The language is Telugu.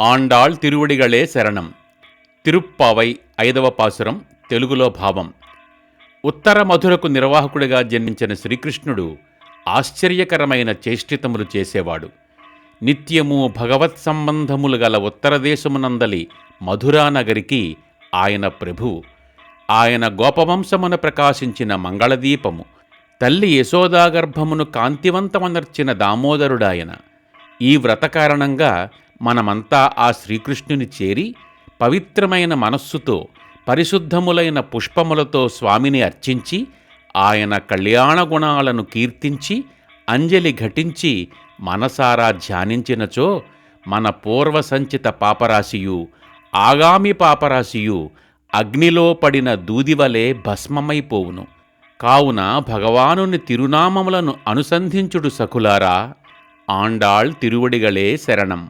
ఆండాళ్ తిరువడిగళే శరణం. తిరుప్పావై 5వ పాసురం. తెలుగులో భావం. ఉత్తర మధురకు నిర్వాహకుడిగా జన్మించిన శ్రీకృష్ణుడు ఆశ్చర్యకరమైన చేష్టితములు చేసేవాడు. నిత్యము భగవత్ సంబంధములు గల ఉత్తర దేశమునందలి మధురానగరికి ఆయన ప్రభువు. ఆయన గోపవంశమున ప్రకాశించిన మంగళదీపము. తల్లి యశోదాగర్భమును కాంతివంతమనర్చిన దామోదరుడాయన. ఈ వ్రత కారణంగా మనమంతా ఆ శ్రీకృష్ణుని చేరి పవిత్రమైన మనస్సుతో పరిశుద్ధములైన పుష్పములతో స్వామిని అర్చించి ఆయన కళ్యాణ గుణాలను కీర్తించి అంజలి ఘటించి మనసారా ధ్యానించినచో మన పూర్వసంచిత పాపరాశియు ఆగామి పాపరాశియు అగ్నిలో పడిన దూదివలే భస్మమైపోవును. కావున భగవానుని తిరునామములను అనుసంధించుడు సఖులారా. ఆండాళ్ తిరువడిగళే శరణం.